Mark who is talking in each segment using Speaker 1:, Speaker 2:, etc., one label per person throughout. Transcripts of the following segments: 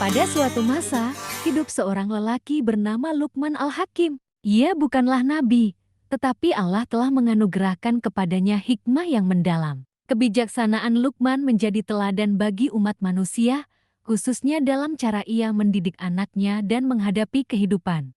Speaker 1: Pada suatu masa, hidup seorang lelaki bernama Luqman Al-Hakim. Ia bukanlah nabi, tetapi Allah telah menganugerahkan kepadanya hikmah yang mendalam. Kebijaksanaan Luqman menjadi teladan bagi umat manusia, khususnya dalam cara ia mendidik anaknya dan menghadapi kehidupan.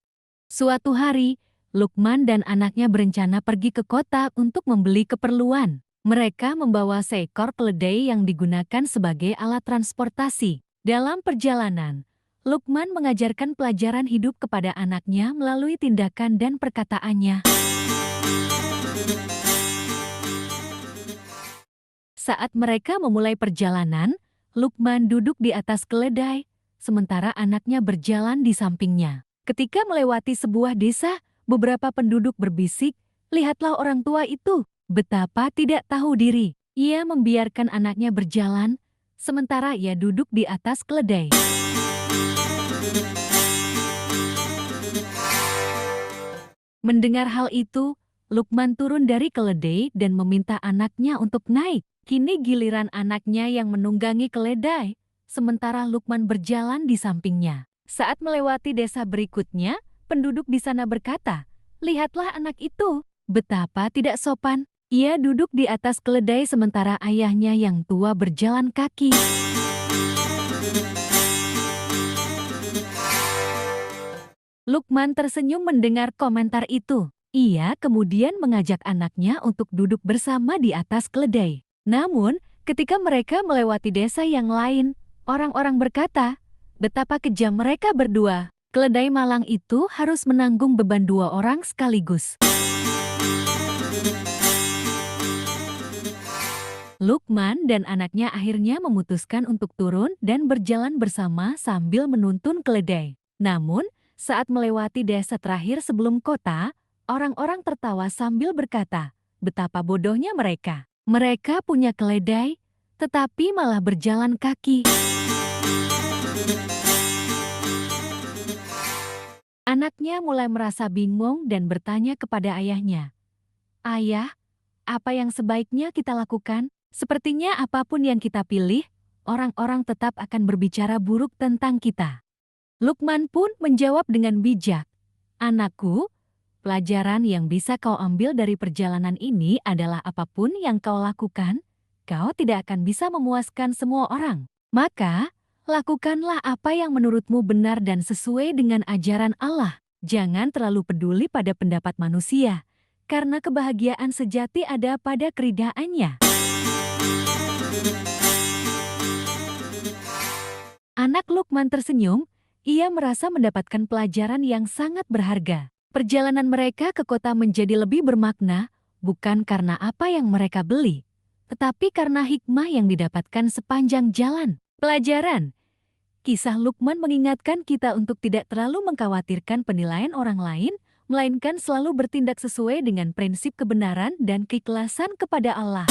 Speaker 1: Suatu hari, Luqman dan anaknya berencana pergi ke kota untuk membeli keperluan. Mereka membawa seekor keledai yang digunakan sebagai alat transportasi. Dalam perjalanan, Luqman mengajarkan pelajaran hidup kepada anaknya melalui tindakan dan perkataannya. Saat mereka memulai perjalanan, Luqman duduk di atas keledai, sementara anaknya berjalan di sampingnya. Ketika melewati sebuah desa, beberapa penduduk berbisik, "Lihatlah orang tua itu, betapa tidak tahu diri." Ia membiarkan anaknya berjalan, sementara ia duduk di atas keledai. Mendengar hal itu, Luqman turun dari keledai dan meminta anaknya untuk naik. Kini giliran anaknya yang menunggangi keledai, sementara Luqman berjalan di sampingnya. Saat melewati desa berikutnya, penduduk di sana berkata, "Lihatlah anak itu, betapa tidak sopan." Ia duduk di atas keledai sementara ayahnya yang tua berjalan kaki. Luqman tersenyum mendengar komentar itu. Ia kemudian mengajak anaknya untuk duduk bersama di atas keledai. Namun, ketika mereka melewati desa yang lain, orang-orang berkata, betapa kejam mereka berdua. Keledai malang itu harus menanggung beban dua orang sekaligus. Luqman dan anaknya akhirnya memutuskan untuk turun dan berjalan bersama sambil menuntun keledai. Namun, saat melewati desa terakhir sebelum kota, orang-orang tertawa sambil berkata, betapa bodohnya mereka. Mereka punya keledai, tetapi malah berjalan kaki. Anaknya mulai merasa bingung dan bertanya kepada ayahnya, "Ayah, apa yang sebaiknya kita lakukan? Sepertinya apapun yang kita pilih, orang-orang tetap akan berbicara buruk tentang kita." Luqman pun menjawab dengan bijak, "Anakku, pelajaran yang bisa kau ambil dari perjalanan ini adalah apapun yang kau lakukan, kau tidak akan bisa memuaskan semua orang. Maka, lakukanlah apa yang menurutmu benar dan sesuai dengan ajaran Allah. Jangan terlalu peduli pada pendapat manusia, karena kebahagiaan sejati ada pada keridaannya." Anak Luqman tersenyum, ia merasa mendapatkan pelajaran yang sangat berharga. Perjalanan mereka ke kota menjadi lebih bermakna, bukan karena apa yang mereka beli, tetapi karena hikmah yang didapatkan sepanjang jalan. Pelajaran. Kisah Luqman mengingatkan kita untuk tidak terlalu mengkhawatirkan penilaian orang lain, melainkan selalu bertindak sesuai dengan prinsip kebenaran dan keikhlasan kepada Allah.